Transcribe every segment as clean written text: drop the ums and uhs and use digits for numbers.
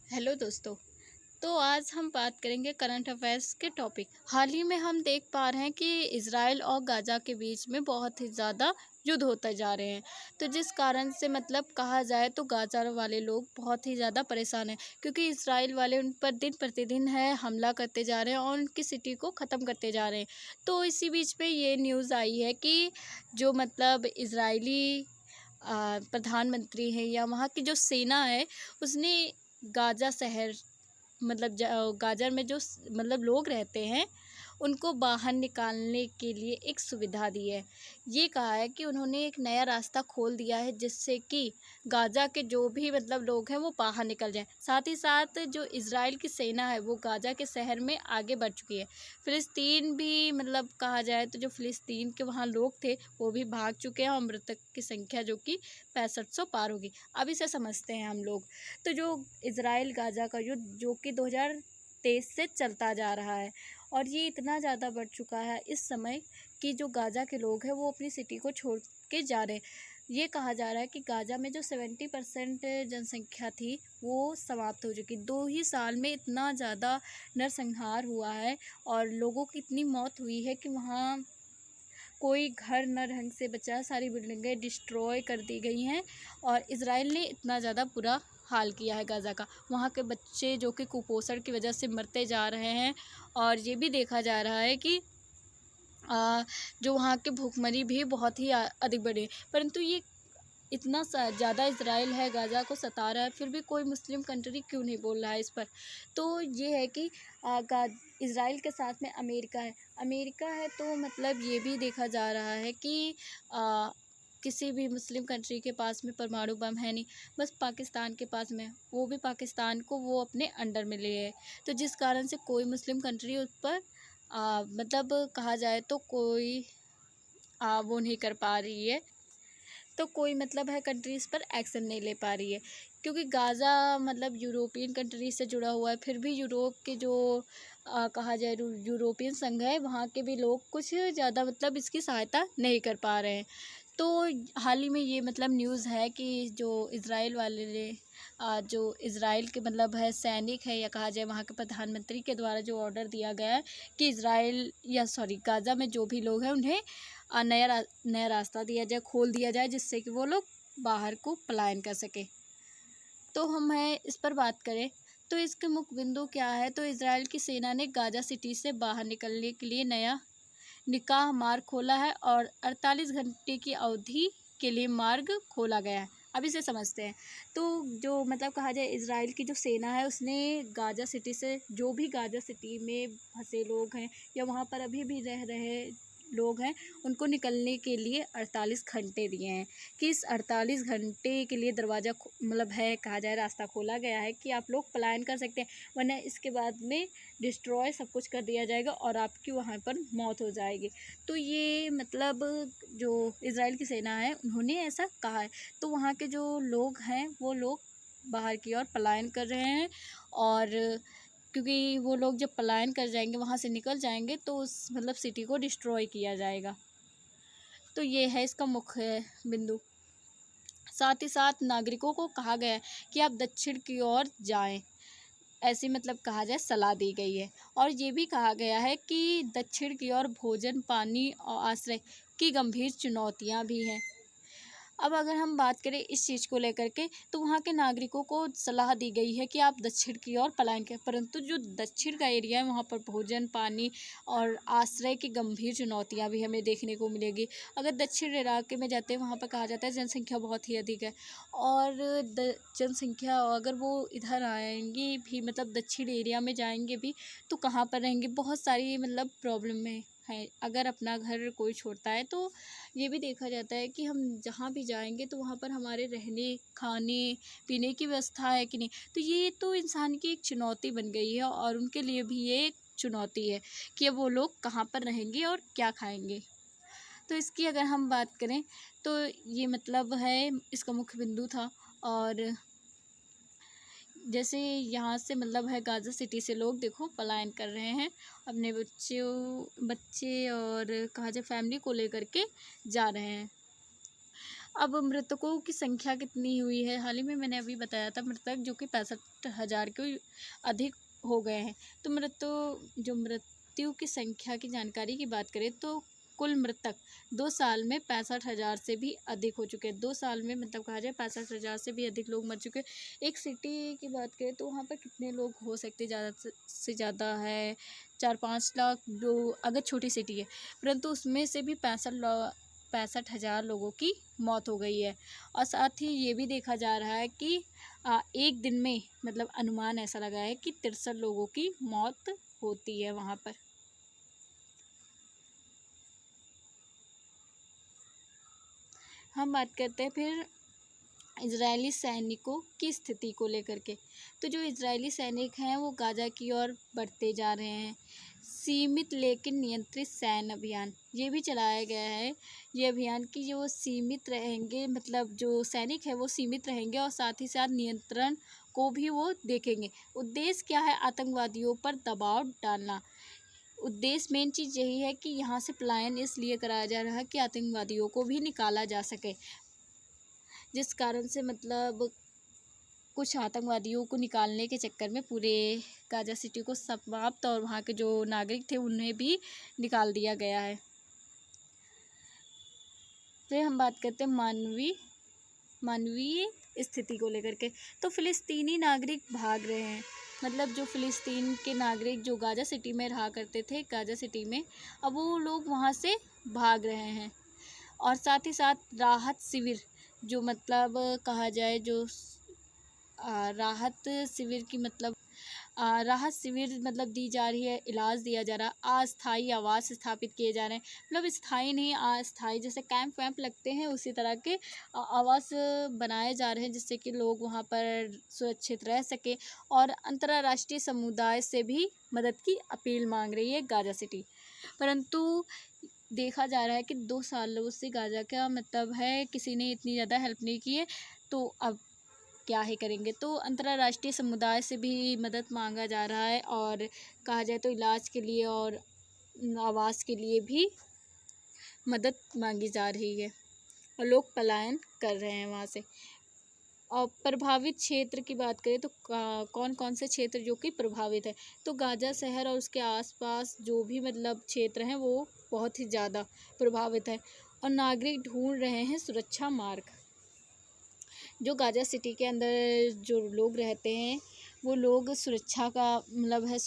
Hello दोस्तों। तो आज हम बात करेंगे करंट अफेयर्स के टॉपिक। हाल ही में हम देख पा रहे हैं कि इज़राइल और गाज़ा के बीच में बहुत ही ज़्यादा युद्ध होते जा रहे हैं। तो जिस कारण से मतलब कहा जाए तो गाज़ा वाले लोग बहुत ही ज़्यादा परेशान हैं, क्योंकि इज़राइल वाले उन पर दिन प्रतिदिन है हमला करते जा रहे हैं और उनकी सिटी को ख़त्म करते जा रहे हैं। तो इसी बीच में ये न्यूज़ आई है कि जो मतलब इज़राइली प्रधानमंत्री हैं या वहाँ की जो सेना है, उसने गाज़ा शहर मतलब गाज़र में जो मतलब लोग रहते हैं, उनको बाहर निकालने के लिए एक सुविधा दी है। ये कहा है कि उन्होंने एक नया रास्ता खोल दिया है, जिससे कि गाज़ा के जो भी मतलब लोग हैं वो बाहर निकल जाएँ। साथ ही साथ जो इज़राइल की सेना है वो गाज़ा के शहर में आगे बढ़ चुकी है। फ़िलिस्तीन भी मतलब कहा जाए तो जो फ़िलिस्तीन के वहाँ लोग थे वो भी भाग चुके हैं और मृतक की संख्या जो कि 6500 पार होगी। अब इसे समझते हैं हम लोग। तो जो इज़राइल गाज़ा का युद्ध जो कि 2023 से चलता जा रहा है और ये इतना ज़्यादा बढ़ चुका है इस समय कि जो गाज़ा के लोग हैं वो अपनी सिटी को छोड़ के जा रहे हैं। ये कहा जा रहा है कि गाज़ा में जो 70% जनसंख्या थी वो समाप्त हो चुकी। 2 ही साल में इतना ज़्यादा नरसंहार हुआ है और लोगों की इतनी मौत हुई है कि वहाँ कोई घर न ढंग से बचा, सारी बिल्डिंगें डिस्ट्रॉय कर दी गई हैं और इज़राइल ने इतना ज़्यादा बुरा हाल किया है गाज़ा का। वहाँ के बच्चे जो कि कुपोषण की वजह से मरते जा रहे हैं और ये भी देखा जा रहा है कि जो वहाँ के भूखमरी भी बहुत ही अधिक बढ़े। परंतु ये इतना ज़्यादा इज़राइल है गाज़ा को सता रहा है, फिर भी कोई मुस्लिम कंट्री क्यों नहीं बोल रहा है इस पर। तो ये है कि इज़राइल के साथ में अमेरिका है। अमेरिका है तो मतलब ये भी देखा जा रहा है कि अ, किसी भी मुस्लिम कंट्री के पास में परमाणु बम है नहीं, बस पाकिस्तान के पास में है। वो भी पाकिस्तान को वो अपने अंडर में लिए है। तो जिस कारण से कोई मुस्लिम कंट्री उस पर मतलब कहा जाए तो कोई वो नहीं कर पा रही है। तो कोई मतलब है कंट्रीज़ पर एक्शन नहीं ले पा रही है, क्योंकि गाज़ा मतलब यूरोपियन कंट्री से जुड़ा हुआ है। फिर भी यूरोप के जो कहा जाए यूरोपियन संघ है, वहाँ के भी लोग कुछ ज़्यादा मतलब इसकी सहायता नहीं कर पा रहे हैं। तो हाल ही में ये मतलब न्यूज़ है कि जो इज़राइल वाले ने जो इज़राइल के मतलब है सैनिक है या कहा जाए वहाँ के प्रधानमंत्री के द्वारा जो ऑर्डर दिया गया है कि इज़राइल या सॉरी गाज़ा में जो भी लोग हैं उन्हें नया रास्ता दिया जाए, खोल दिया जाए, जिससे कि वो लोग बाहर को पलायन कर सकें। तो हम इस पर बात करें तो इसके मुख्य बिंदु क्या है, तो इज़राइल की सेना ने गाज़ा सिटी से बाहर निकलने के लिए नया निकाह मार्ग खोला है और 48 घंटे की अवधि के लिए मार्ग खोला गया है। अब इसे समझते हैं। तो जो मतलब कहा जाए इज़राइल की जो सेना है उसने गाज़ा सिटी से जो भी गाज़ा सिटी में फंसे लोग हैं या वहाँ पर अभी भी रह रहे लोग हैं, उनको निकलने के लिए 48 घंटे दिए हैं कि इस 48 घंटे के लिए दरवाज़ा मतलब है कहा जाए रास्ता खोला गया है कि आप लोग पलायन कर सकते हैं, वरना इसके बाद में डिस्ट्रॉय सब कुछ कर दिया जाएगा और आपकी वहाँ पर मौत हो जाएगी। तो ये मतलब जो इज़राइल की सेना है उन्होंने ऐसा कहा है। तो वहाँ के जो लोग हैं वो लोग बाहर की ओर पलायन कर रहे हैं और क्योंकि वो लोग जब पलायन कर जाएंगे वहाँ से निकल जाएंगे तो उस मतलब सिटी को डिस्ट्रॉय किया जाएगा। तो ये है इसका मुख्य बिंदु। साथ ही साथ नागरिकों को कहा गया है कि आप दक्षिण की ओर जाएं, ऐसी मतलब कहा जाए सलाह दी गई है। और ये भी कहा गया है कि दक्षिण की ओर भोजन, पानी और आश्रय की गंभीर चुनौतियां भी हैं। अब अगर हम बात करें इस चीज़ को लेकर के तो वहाँ के नागरिकों को सलाह दी गई है कि आप दक्षिण की ओर पलायन करें, परंतु जो दक्षिण का एरिया है वहाँ पर भोजन, पानी और आश्रय की गंभीर चुनौतियाँ भी हमें देखने को मिलेगी। अगर दक्षिण इलाके में जाते हैं वहाँ पर कहा जाता है जनसंख्या बहुत ही अधिक है और जनसंख्या अगर वो इधर आएंगी भी मतलब दक्षिण एरिया में जाएंगे भी तो कहाँ पर रहेंगे, बहुत सारी मतलब प्रॉब्लम में है। अगर अपना घर कोई छोड़ता है तो ये भी देखा जाता है कि हम जहाँ भी जाएंगे तो वहाँ पर हमारे रहने, खाने, पीने की व्यवस्था है कि नहीं। तो ये तो इंसान की एक चुनौती बन गई है और उनके लिए भी ये एक चुनौती है कि अब वो लोग कहाँ पर रहेंगे और क्या खाएंगे। तो इसकी अगर हम बात करें तो ये मतलब है इसका मुख्य बिंदु था। और जैसे यहाँ से मतलब है गाज़ा सिटी से लोग देखो पलायन कर रहे हैं, अपने बच्चे और कहा जाए फैमिली को लेकर के जा रहे हैं। अब मृतकों की संख्या कितनी हुई है? हाल ही में मैंने अभी बताया था मृतक जो कि 65,000 के अधिक हो गए हैं। तो मृत्यु की संख्या की जानकारी की बात करें तो कुल मृतक 2 साल में 65,000 से भी अधिक हो चुके हैं। 2 साल में मतलब कहा जाए 65,000 से भी अधिक लोग मर चुके हैं। एक सिटी की बात करें तो वहाँ पर कितने लोग हो सकते हैं? ज़्यादा से ज़्यादा है 4-5 लाख, जो अगर छोटी सिटी है, परंतु उसमें से भी 65,000 लोगों की मौत हो गई है। और साथ ही ये भी देखा जा रहा है कि एक दिन में मतलब अनुमान ऐसा लगा है कि 63 लोगों की मौत होती है वहाँ पर। हम बात करते हैं फिर इजरायली सैनिकों की स्थिति को लेकर के। तो जो इजरायली सैनिक हैं वो गाजा की ओर बढ़ते जा रहे हैं। सीमित लेकिन नियंत्रित सैन्य अभियान ये भी चलाया गया है। ये अभियान कि जो सीमित रहेंगे, मतलब जो सैनिक है वो सीमित रहेंगे और साथ ही साथ नियंत्रण को भी वो देखेंगे। उद्देश्य क्या है? आतंकवादियों पर दबाव डालना। उद्देश्य मेन चीज़ यही है कि यहाँ से पलायन इसलिए कराया जा रहा है कि आतंकवादियों को भी निकाला जा सके, जिस कारण से मतलब कुछ आतंकवादियों को निकालने के चक्कर में पूरे गाजा सिटी को समाप्त और वहाँ के जो नागरिक थे उन्हें भी निकाल दिया गया है। फिर हम बात करते हैं मानवीय स्थिति को लेकर के। तो फ़िलिस्तीनी नागरिक भाग रहे हैं, मतलब जो फ़िलिस्तीन के नागरिक जो गाजा सिटी में रहा करते थे, गाजा सिटी में, अब वो लोग वहाँ से भाग रहे हैं। और साथ ही साथ राहत शिविर जो मतलब कहा जाए जो राहत शिविर की मतलब राहत शिविर मतलब दी जा रही है, इलाज दिया जा रहा है, अस्थायी आवास स्थापित किए जा रहे हैं, मतलब स्थायी नहीं अस्थायी, जैसे कैंप वैम्प लगते हैं उसी तरह के आवास बनाए जा रहे हैं जिससे कि लोग वहाँ पर सुरक्षित रह सके। और अंतर्राष्ट्रीय समुदाय से भी मदद की अपील मांग रही है गाजा सिटी। परंतु देखा जा रहा है कि 2 सालों से गाजा का मतलब है किसी ने इतनी ज़्यादा हेल्प नहीं की है, तो अब क्या ही करेंगे। तो अंतर्राष्ट्रीय समुदाय से भी मदद मांगा जा रहा है और कहा जाए तो इलाज के लिए और आवास के लिए भी मदद मांगी जा रही है और लोग पलायन कर रहे हैं वहाँ से। और प्रभावित क्षेत्र की बात करें तो कौन कौन से क्षेत्र जो कि प्रभावित है, तो गाजा शहर और उसके आसपास जो भी मतलब क्षेत्र हैं वो बहुत ही ज़्यादा प्रभावित है और नागरिक ढूंढ रहे हैं सुरक्षा मार्ग। जो गाजा सिटी के अंदर जो लोग रहते हैं वो लोग सुरक्षा का मतलब है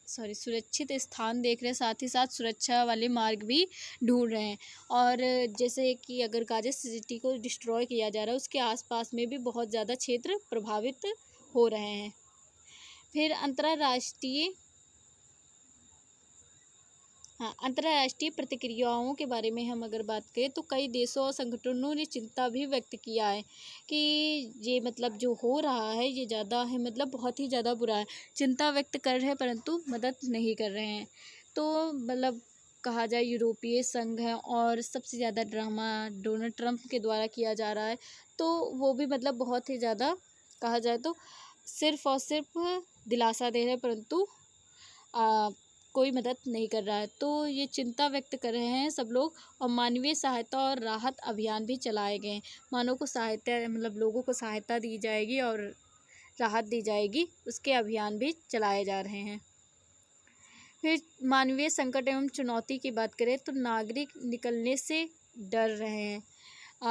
सुरक्षित स्थान देख रहे हैं, साथ ही साथ सुरक्षा वाले मार्ग भी ढूंढ रहे हैं। और जैसे कि अगर गाजा सिटी को डिस्ट्रॉय किया जा रहा है उसके आसपास में भी बहुत ज़्यादा क्षेत्र प्रभावित हो रहे हैं। फिर अंतर्राष्ट्रीय प्रतिक्रियाओं के बारे में हम अगर बात करें तो कई देशों और संगठनों ने चिंता भी व्यक्त किया है कि ये मतलब जो हो रहा है ये ज़्यादा है, मतलब बहुत ही ज़्यादा बुरा है। चिंता व्यक्त कर रहे हैं परंतु मदद नहीं कर रहे हैं। तो मतलब कहा जाए यूरोपीय संघ है और सबसे ज़्यादा ड्रामा डोनाल्ड ट्रंप के द्वारा किया जा रहा है, तो वो भी मतलब बहुत ही ज़्यादा कहा जाए तो सिर्फ़ और सिर्फ दिलासा दे रहे हैं, परंतु कोई मदद नहीं कर रहा है। तो ये चिंता व्यक्त कर रहे हैं सब लोग और मानवीय सहायता और राहत अभियान भी चलाए गए हैं। मानव को सहायता मतलब लोगों को सहायता दी जाएगी और राहत दी जाएगी, उसके अभियान भी चलाए जा रहे हैं। फिर मानवीय संकट एवं चुनौती की बात करें तो नागरिक निकलने से डर रहे हैं।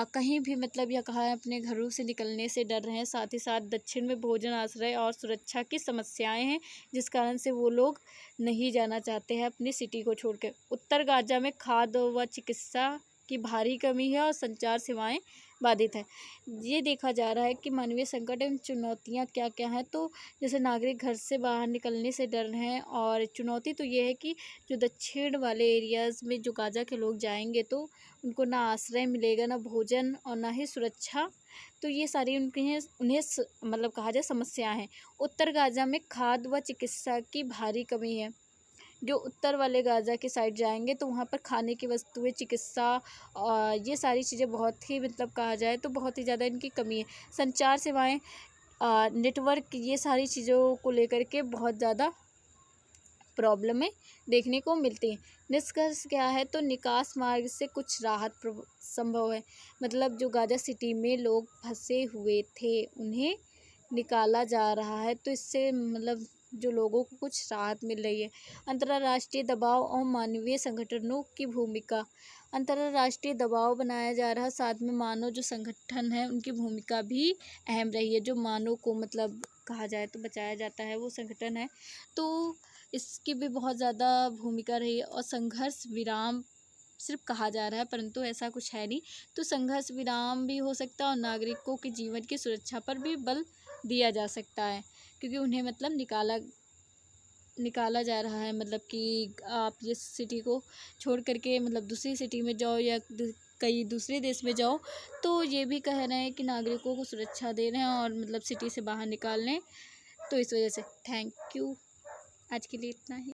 कहीं भी मतलब यह कहा है अपने घरों से निकलने से डर रहे हैं। साथ ही साथ दक्षिण में भोजन, आश्रय और सुरक्षा की समस्याएं हैं जिस कारण से वो लोग नहीं जाना चाहते हैं अपनी सिटी को छोड़ के। उत्तर गाजा में खाद्य व चिकित्सा की भारी कमी है और संचार सेवाएं बाधित है। ये देखा जा रहा है कि मानवीय संकट एवं चुनौतियाँ क्या क्या हैं। तो जैसे नागरिक घर से बाहर निकलने से डर रहे हैं और चुनौती तो ये है कि जो दक्षिण वाले एरियाज़ में जो गाजा के लोग जाएंगे तो उनको ना आश्रय मिलेगा, ना भोजन और ना ही सुरक्षा। तो ये सारी मतलब कहा जाए समस्या हैं। उत्तर गाजा में खाद्य व चिकित्सा की भारी कमी है। जो उत्तर वाले गाजा के साइड जाएंगे तो वहाँ पर खाने की वस्तुएं, चिकित्सा ये सारी चीज़ें बहुत ही मतलब कहा जाए तो बहुत ही ज़्यादा इनकी कमी है। संचार सेवाएं, नेटवर्क, ये सारी चीज़ों को लेकर के बहुत ज़्यादा प्रॉब्लमें देखने को मिलती हैं। निष्कर्ष क्या है, तो निकास मार्ग से कुछ राहत संभव है। मतलब जो गाज़ा सिटी में लोग फंसे हुए थे उन्हें निकाला जा रहा है, तो इससे मतलब जो लोगों को कुछ राहत मिल रही है। अंतर्राष्ट्रीय दबाव और मानवीय संगठनों की भूमिका। अंतर्राष्ट्रीय दबाव बनाया जा रहा है, साथ में मानव जो संगठन है उनकी भूमिका भी अहम रही है। जो मानव को मतलब कहा जाए तो बचाया जाता है वो संगठन है, तो इसकी भी बहुत ज़्यादा भूमिका रही है। और संघर्ष विराम सिर्फ कहा जा रहा है परंतु ऐसा कुछ है नहीं, तो संघर्ष विराम भी हो सकता है और नागरिकों के जीवन की सुरक्षा पर भी बल दिया जा सकता है, क्योंकि उन्हें मतलब निकाला जा रहा है। मतलब कि आप जिस सिटी को छोड़ करके मतलब दूसरी सिटी में जाओ या कई दूसरे देश में जाओ, तो ये भी कह रहे हैं कि नागरिकों को सुरक्षा दे रहे हैं और मतलब सिटी से बाहर निकाल रहे हैं। तो इस वजह से थैंक यू, आज के लिए इतना ही।